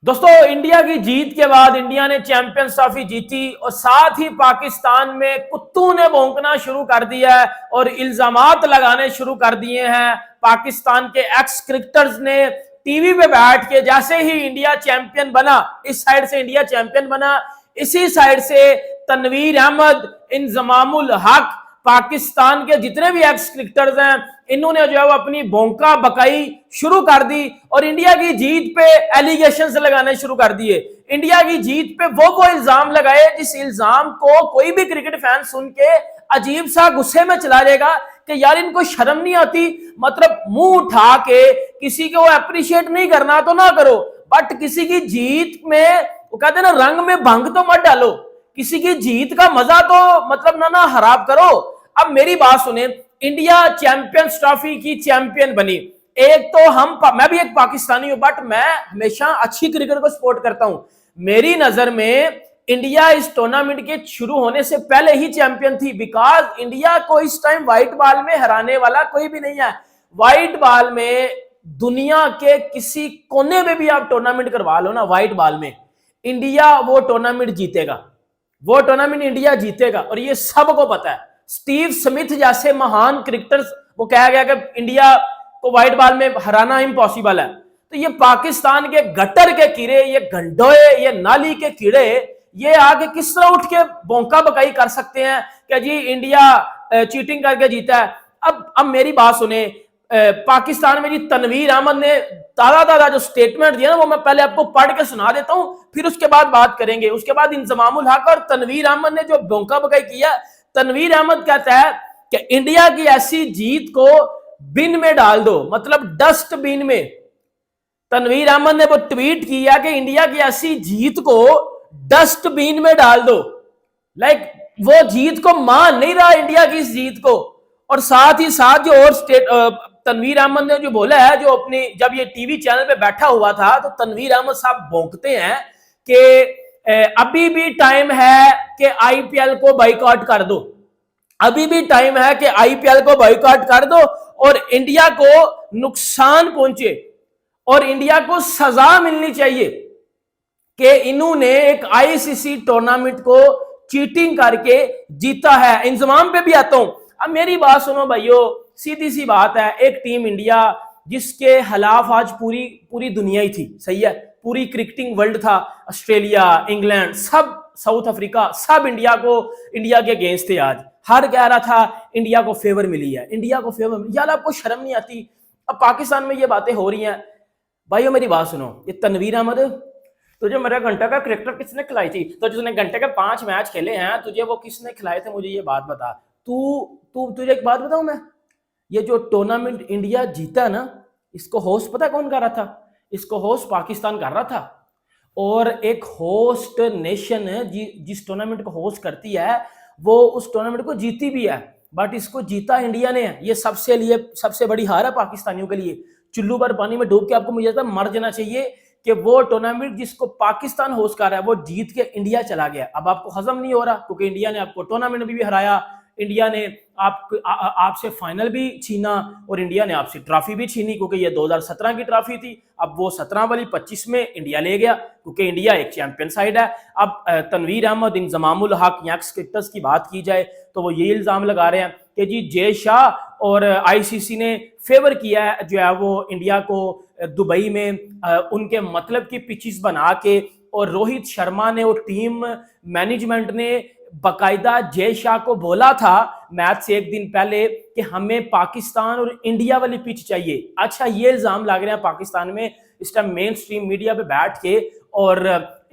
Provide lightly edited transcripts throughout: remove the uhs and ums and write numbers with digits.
दोस्तों, इंडिया की जीत के बाद इंडिया ने चैंपियंस ट्रॉफी जीती और साथ ही पाकिस्तान में कुत्तों ने भौंकना शुरू कर दिया है और इल्जामात लगाने शुरू कर दिए हैं। पाकिस्तान के एक्स क्रिकेटर्स ने टीवी पे बैठ के जैसे ही इंडिया चैंपियन बना, इस साइड से इंडिया चैंपियन बना, इसी साइड से तनवीर अहमद, इंजमामुल हक, पाकिस्तान के जितने भी एक्स क्रिकेटर्स हैं, इन्होंने जो है वो अपनी भौंका बकाई शुरू कर दी और इंडिया की जीत पे एलिगेशंस लगाने शुरू कर दिए। इंडिया की जीत पे वो इल्जाम लगाए जिस इल्जाम को कोई भी क्रिकेट फैन सुन के अजीब सा गुस्से में चला जाएगा कि यार इनको शर्म नहीं आती। मतलब मुंह उठा के किसी को अप्रिशिएट नहीं करना तो ना करो, बट किसी की जीत में वो कहते हैं ना, रंग में भंग तो मत डालो। किसी की जीत का मजा तो मतलब ना हराब करो। अब मेरी बात सुने, इंडिया चैंपियंस ट्रॉफी की चैंपियन बनी। एक तो मैं भी एक पाकिस्तानी हूं, बट मैं हमेशा अच्छी क्रिकेट को सपोर्ट करता हूं। मेरी नजर में इंडिया इस टूर्नामेंट के शुरू होने से पहले ही चैंपियन थी, बिकॉज इंडिया को इस टाइम व्हाइट बॉल में हराने वाला कोई भी नहीं है। व्हाइट बॉल में दुनिया के किसी कोने में भी आप टूर्नामेंट करवा लो ना, व्हाइट बॉल में इंडिया वो टूर्नामेंट जीतेगा, वो टूर्नामेंट इंडिया जीतेगा और ये सबको पता है। स्टीव स्मिथ जैसे महान क्रिकेटर्स वो कहा गया कि इंडिया को व्हाइट बॉल में हराना इम्पॉसिबल है। तो ये पाकिस्तान के गटर के कीड़े, ये गंडोए, ये नाली के कीड़े, ये आगे किस तरह उठ के भौंका बकाई कर सकते हैं कि जी इंडिया चीटिंग करके जीता है। अब मेरी बात सुने, पाकिस्तान में जी तनवीर अहमद ने ताजा जो स्टेटमेंट दिया ना, वो मैं पहले आपको पढ़ के सुना देता हूं, फिर उसके बाद बात करेंगे। उसके बाद इंजमामुल हक और तनवीर अहमद ने जो भौंका बकाई किया। तनवीर अहमद कहता है कि इंडिया की ऐसी जीत को बिन में डाल दो, मतलब डस्टबिन में। तनवीर अहमद ने वो ट्वीट किया कि इंडिया की ऐसी जीत को डस्टबिन में डाल दो। लाइक वो जीत को मान नहीं रहा, इंडिया की इस जीत को। और साथ ही साथ जो और तनवीर अहमद ने जो बोला है, जो अपनी जब ये टीवी चैनल पे बैठा हुआ था, तो तनवीर अहमद साहब भौंकते हैं कि अभी भी टाइम है कि आईपीएल को बाइकआउट कर दो, अभी भी टाइम है कि आईपीएल को बाइकआउट कर दो और इंडिया को नुकसान पहुंचे और इंडिया को सजा मिलनी चाहिए कि इन्होंने एक आईसीसी टूर्नामेंट को चीटिंग करके जीता है। इंजमाम पे भी आता हूं। अब मेरी बात सुनो भाइयों, सीधी सी बात है, एक टीम इंडिया जिसके खिलाफ आज पूरी दुनिया ही थी, सही है, पूरी क्रिकेटिंग वर्ल्ड था, ऑस्ट्रेलिया, इंग्लैंड, सब, साउथ अफ्रीका, सब इंडिया के अगेंस्ट थे। आज हर कह रहा था इंडिया को फेवर मिली है, इंडिया को फेवर मिली। यार आपको शर्म नहीं आती? अब पाकिस्तान में ये बातें हो रही हैं। भाइयों मेरी बात सुनो, ये तनवीर अहमद, तुझे मेरा घंटा का क्रिकेटर किसने खिलाई थी? तो जिसने घंटे के 5 मैच खेले हैं, तुझे वो किसने खिलाए थे? मुझे ये बात बता। तुझे एक बात बताऊं मैं, ये जो टूर्नामेंट इंडिया जीता ना, इसको होस्ट पता कौन कर रहा था? इसको होस्ट पाकिस्तान कर रहा था। और एक होस्ट नेशन जिस टूर्नामेंट को होस्ट करती है, वो उस टूर्नामेंट को जीती भी है, बट इसको जीता इंडिया ने है। ये सबसे बड़ी हार है पाकिस्तानियों के लिए। चुल्लू भर पानी में डूब के आपको मुझे मर जाना चाहिए कि वो टूर्नामेंट जिसको पाकिस्तान होस्ट कर रहा है, वो जीत के इंडिया चला गया। अब आपको हजम नहीं हो रहा क्योंकि इंडिया ने आपको टूर्नामेंट में भी हराया, इंडिया ने आपसे फाइनल भी छीना और इंडिया ने आपसे ट्रॉफी भी छीनी, क्योंकि ये 2017 की ट्रॉफी थी। अब वो 17 वाली 25 में इंडिया ले गया, क्योंकि इंडिया एक चैंपियन साइड है। अब तनवीर अहमद, इंजमामुल हक, यंग्स क्रिकेटर्स की बात की जाए तो वो ये इल्जाम लगा रहे हैं कि जी जय शाह और आईसीसी ने फेवर किया है जो है वो इंडिया को दुबई में उनके मतलब की पिचेस बना के, और रोहित शर्मा ने और टीम मैनेजमेंट ने बकायदा जय शाह को बोला था मैच से एक दिन पहले कि हमें पाकिस्तान और इंडिया वाली पिच चाहिए। अच्छा, ये इल्जाम लग रहे हैं पाकिस्तान में इस टाइम मेन स्ट्रीम मीडिया पे बैठ के, और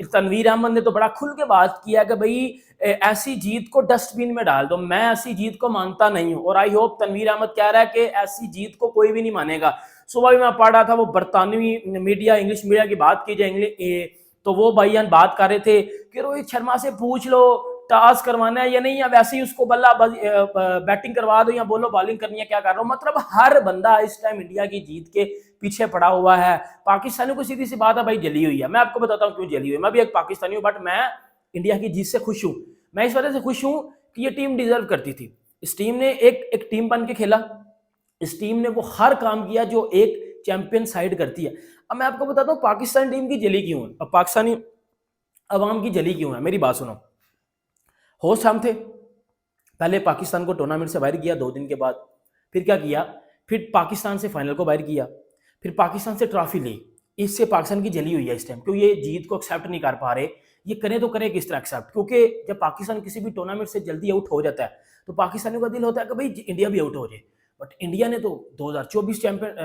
तनवीर अहमद ने तो बड़ा खुल के बात किया कि भाई ऐसी जीत को डस्टबिन में डाल दो। मैं ऐसी जीत को मानता नहीं हूं, और आई होप तनवीर अहमद कह रहा है कि ऐसी जीत को कोई भी नहीं मानेगा। सुबह भी मैं पढ़ रहा था, वो बरतानवी मीडिया, इंग्लिश मीडिया की बात की जाए तो वो भाईयान बात कर रहे थे कि रोहित शर्मा से पूछ लो टॉस करवाना है या नहीं, या वैसे ही उसको बल्ला बैटिंग करवा दो या बोलो बॉलिंग करनी है, क्या कर रहा हूं। मतलब हर बंदा इस टाइम इंडिया की जीत के पीछे पड़ा हुआ है। पाकिस्तानियों को सीधी सी बात है भाई, जली हुई है। मैं आपको बताता हूँ क्यों जली हुई है। मैं भी एक पाकिस्तानी हूँ, बट मैं इंडिया की जीत से खुश हूँ। मैं इस वजह से खुश हूँ कि ये टीम डिजर्व करती थी। इस टीम ने एक टीम बन के खेला, इस टीम ने वो हर काम किया जो एक चैंपियन साइड करती है। अब मैं आपको बताता हूँ पाकिस्तान टीम की जली क्यों है, अब पाकिस्तानी अवाम की जली क्यों है। मेरी बात सुनो, होस्ट हम थे, पहले पाकिस्तान को टूर्नामेंट से बाहर किया 2 दिन के बाद, फिर क्या किया, फिर पाकिस्तान से फाइनल को बाहर किया, फिर पाकिस्तान से ट्रॉफी ली। इससे पाकिस्तान की जली हुई है इस टाइम, क्योंकि ये जीत को एक्सेप्ट नहीं कर पा रहे। ये करें तो करें किस तरह एक्सेप्ट, क्योंकि जब पाकिस्तान किसी भी टूर्नामेंट से जल्दी आउट हो जाता है तो पाकिस्तानियों का दिल होता है कि भाई इंडिया भी आउट हो जाए। बट इंडिया ने तो 2024 चैंपियन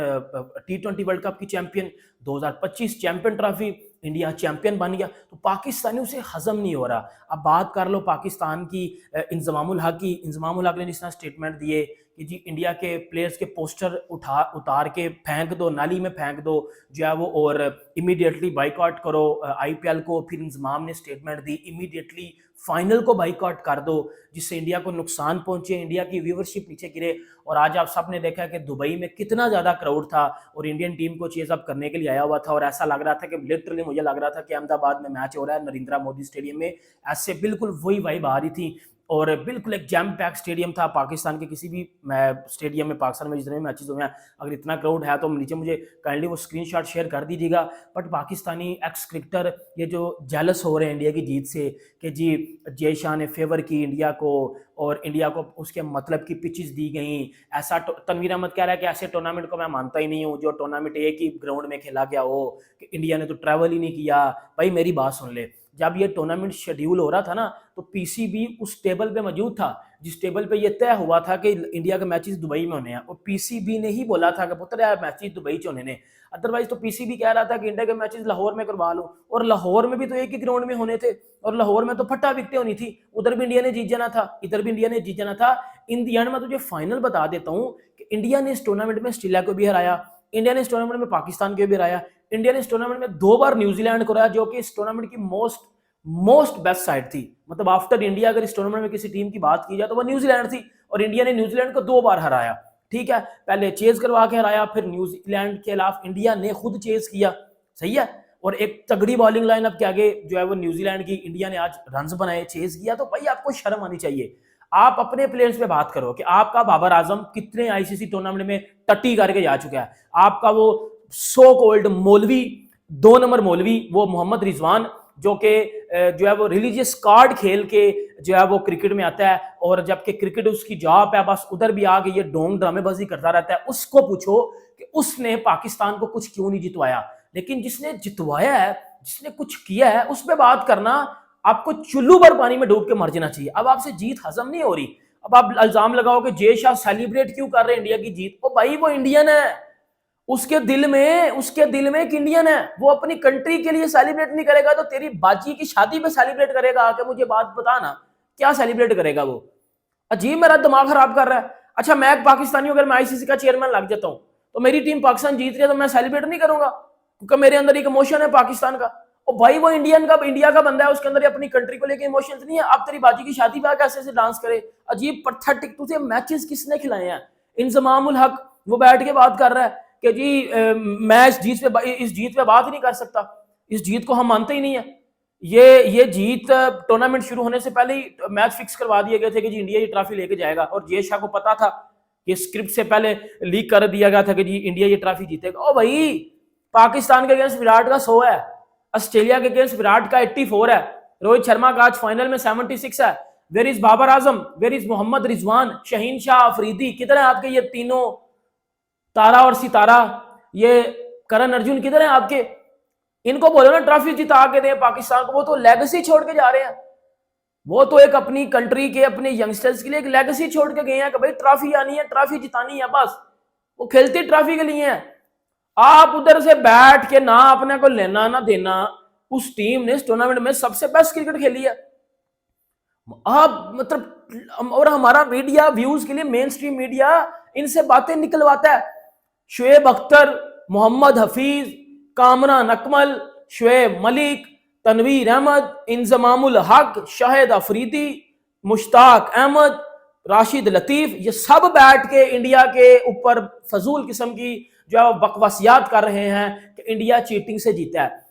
T20 वर्ल्ड कप की champion, 2025 champion trophy, India champion बन गया, तो पाकिस्तानियों से हजम नहीं हो रहा। अब बात कर लो पाकिस्तान की इंजमामुल हक की, इंजमामुल हक ने जिस तरह स्टेटमेंट दिए कि जी इंडिया के प्लेयर्स के पोस्टर उतार के फेंक दो, नाली में फेंक दो जो है वो, और इमीडिएटली बाइकआउट करो IPL को। फिर इंजमाम ने स्टेटमेंट दी इमीडिएटली फाइनल को बाइकआउट कर दो, जिससे इंडिया को नुकसान पहुंचे, इंडिया की व्यूवरशिप नीचे गिरे। और आज आप सबने देखा कि दुबई में कितना ज्यादा क्राउड था और इंडियन टीम को चेज अप करने के लिए आया हुआ था, और ऐसा लग रहा था कि लिटरली मुझे लग रहा था कि अहमदाबाद में मैच हो रहा है नरेंद्र मोदी स्टेडियम में, ऐसे बिल्कुल वही वाइब आ रही थी। और बिल्कुल एक जैम पैक स्टेडियम था। पाकिस्तान के किसी भी स्टेडियम में पाकिस्तान में जितने मैचेस हुए हैं, अगर इतना क्राउड है तो नीचे मुझे काइंडली वो स्क्रीनशॉट शेयर कर दीजिएगा। बट पाकिस्तानी एक्स क्रिकेटर ये जो जेलस हो रहे हैं इंडिया की जीत से कि जी जय शाह ने फेवर की इंडिया को और इंडिया को उसके मतलब की पिचेस दी गई, ऐसा तनवीर अहमद कह रहा है कि ऐसे टूर्नामेंट को मैं मानता ही नहीं हूँ जो टूर्नामेंट एक ही ग्राउंड में खेला गया हो, कि इंडिया ने तो ट्रैवल ही नहीं किया। भाई मेरी बात सुन ले, जब ये टूर्नामेंट शेड्यूल हो रहा था ना तो PCB उस टेबल पे मौजूद था जिस टेबल पे ये तय हुआ था कि इंडिया के मैचेस दुबई में होने हैं, और PCB ने ही बोला था कि पुत्र यार मैचेस दुबई से होने ने, अदरवाइज तो PCB कह रहा था कि इंडिया के मैचेस लाहौर में करवा लो, और लाहौर में भी तो एक ही ग्राउंड में होने थे, और लाहौर में तो फट्टा विकटें होनी थी, उधर भी इंडिया ने जीत जाना था, इधर भी इंडिया ने जीत जाना था। इन दी एंड मैं तुझे फाइनल बता देता हूँ कि इंडिया ने इस टूर्नामेंट में ऑस्ट्रेलिया को भी हराया, इंडिया ने इस टूर्नामेंट में पाकिस्तान को भी हराया, इंडिया ने इस टूर्नामेंट में 2 बार न्यूजीलैंड को हराया, जो कि इस टूर्नामेंट की मोस्ट बेस्ट साइड थी। मतलब आफ्टर इंडिया अगर इस टूर्नामेंट में किसी टीम की बात की जाए तो वह न्यूजीलैंड थी, और इंडिया ने न्यूजीलैंड को 2 बार हराया। ठीक है, पहले चेज करवा के हराया, फिर न्यूजीलैंड के खिलाफ इंडिया ने खुद चेज किया, सही है, और एक तगड़ी बॉलिंग लाइनअप के आगे जो है वो न्यूजीलैंड की इंडिया ने आज रन्स बनाए, चेज किया। तो भाई आपको शर्म आनी चाहिए। आप अपने प्लेयर्स पे बात करो कि आपका बाबर आजम कितने ICC टूर्नामेंट में टट्टी करके जा चुका है, आपका वो सो कॉल्ड मौलवी 2 नंबर मौलवी वो मोहम्मद रिजवान जो है वो रिलीजियस कार्ड खेल के जो है वो क्रिकेट में आता है, और जबकि क्रिकेट उसकी जॉब है, बस उधर भी आके ये ढोंग ड्रामेबाजी करता रहता है। उसको पूछो कि उसने पाकिस्तान को कुछ क्यों नहीं जितवाया। लेकिन जिसने जितवाया है, जिसने कुछ किया है, उस पर बात करना आपको चुल्लू भर पानी में डूब के मर जाना चाहिए। अब आपसे जीत हजम नहीं हो रही, अब आप इल्जाम लगाओ कि जय शाह सेलिब्रेट क्यों कर रहे हैं इंडिया की जीत। ओ भाई वो इंडियन है, उसके दिल में एक इंडियन है, वो अपनी कंट्री के लिए सेलिब्रेट नहीं करेगा तो तेरी बाजी की शादी पे सेलिब्रेट करेगा आके? मुझे बात बता ना, क्या सेलिब्रेट करेगा वो? अजीब, मेरा दिमाग खराब कर रहा है। अच्छा मैं एक पाकिस्तानी, अगर मैं ICC का चेयरमैन लग जाता हूं तो मेरी टीम पाकिस्तान जीत रही है तो मैं सेलिब्रेट नहीं करूंगा क्योंकि मेरे अंदर एक इमोशन है पाकिस्तान का। और भाई वो इंडिया का बंदा है, उसके अंदर अपनी कंट्री को लेकर इमोशंस नहीं है। अब तेरी बाजी की शादी पे कैसे ऐसे डांस करे? अजीब, पैथेटिक। तुझे मैचेस किसने खिलाए हैं? इंजमामुल हक वो बैठ के बात कर रहा है कि जी मैच जीत पे, इस जीत पे बात ही नहीं कर सकता, इस जीत को हम मानते ही नहीं है। ये जीत टूर्नामेंट शुरू होने से पहले ही मैच फिक्स करवा दिए गए थे कि जी इंडिया ये ट्रॉफी लेके जाएगा, और जय शाह को पता था, ये स्क्रिप्ट से पहले लीक कर दिया गया था कि जी इंडिया ये ट्रॉफी जीतेगा। ओ भाई पाकिस्तान के अगेंस्ट विराट का 100 है, ऑस्ट्रेलिया के अगेंस्ट विराट का 84 है, रोहित शर्मा का आज फाइनल में 76 है। Where is Babar Azam, where is Mohammad Rizwan, Shaheen Shah Afridi, किधर है आपके ये तीनों तारा और सितारा? ये करण अर्जुन किधर है आपके? इनको बोलो ना ट्रॉफी जिता के दें पाकिस्तान को। वो तो लेगेसी छोड़ के जा रहे हैं, वो तो एक अपनी कंट्री के, अपने यंगस्टर्स के लिए एक लेगेसी छोड़ के गए हैं कि भाई ट्रॉफी आनी है, ट्रॉफी जितानी है, बस वो खेलते ट्रॉफी के लिए हैं। आप उधर से बैठ के ना अपने को लेना ना देना, उस टीम ने इस टूर्नामेंट में सबसे बेस्ट क्रिकेट खेली है। आप मतलब, और हमारा मीडिया व्यूज के लिए मेन स्ट्रीम मीडिया इनसे बातें निकलवाता है। शुएब अख्तर, मोहम्मद हफीज, कामरान अकमल, शुएब मलिक, तनवीर अहमद, इंजमामुल हक, शाहिद अफरीदी, मुश्ताक अहमद, राशिद लतीफ, ये सब बैठ के इंडिया के ऊपर फजूल किस्म की जो है बकवासियात कर रहे हैं कि इंडिया चीटिंग से जीता है।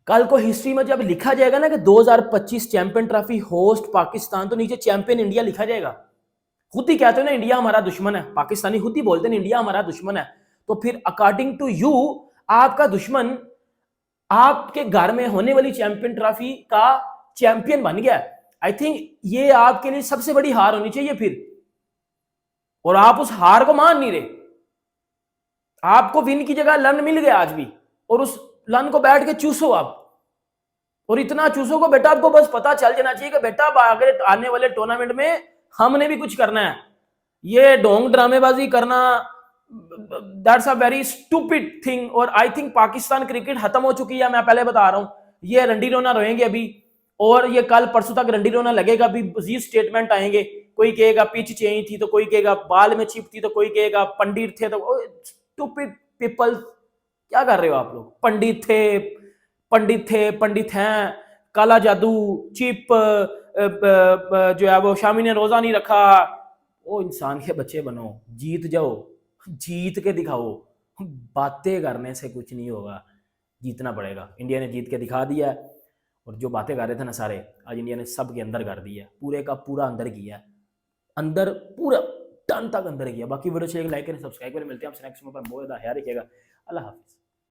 कल को हिस्ट्री में जब लिखा जाएगा ना कि 2025 चैंपियन ट्रॉफी होस्ट पाकिस्तान, तो नीचे चैंपियन इंडिया लिखा जाएगा। खुद ही कहते हो ना इंडिया हमारा दुश्मन है, पाकिस्तानी खुद ही बोलते हैं इंडिया हमारा दुश्मन है। तो फिर अकॉर्डिंग टू यू आपका दुश्मन आपके घर में होने वाली चैंपियन ट्रॉफी का चैंपियन बन गया। आई थिंक ये आपके लिए सबसे बड़ी हार होनी चाहिए फिर, और आप उस हार को मान नहीं रहे। आपको विन की जगह लर्न मिल गया आज भी, और उस लर्न को बैठ के चूसो आप, और इतना चूसो को बेटा आपको बस पता चल जाना चाहिए कि बेटा आगे आने वाले टूर्नामेंट में हमने भी कुछ करना है। ये ढोंग ड्रामेबाजी करना, that's a very stupid thing. और आई थिंक पाकिस्तान क्रिकेट खत्म हो चुकी है, मैं पहले बता रहा हूं। ये रंडी रोना रोएंगे अभी, और ये कल परसों तक रंडी रोना लगेगा। अभी मजीद स्टेटमेंट आएंगे, कोई कहेगा पिच चेंज थी, तो कोई कहेगा बाल में चिप थी, तो कोई कहेगा पंडित थे। तो स्टूपिड पीपल, क्या कर रहे हो आप लोग? पंडित थे, पंडित हैं, काला जादू, चिप, जो है वो शामी ने रोजा नहीं रखा। वो इंसान के बच्चे बनो, जीत जाओ, जीत के दिखाओ। बातें करने से कुछ नहीं होगा, जीतना पड़ेगा। इंडिया ने जीत के दिखा दिया है, और जो बातें कर रहे थे ना सारे, आज इंडिया ने सब के अंदर कर दिया, पूरे का पूरा अंदर किया, अंदर पूरा टन तक अंदर किया। बाकी वीडियो चाहिए लाइक करें, सब्सक्राइब करें। मिलते हैं आपसे नेक्स्ट में, बहुत ज़्यादा ख्याल रखिएगा। अल्लाह हाफिज़।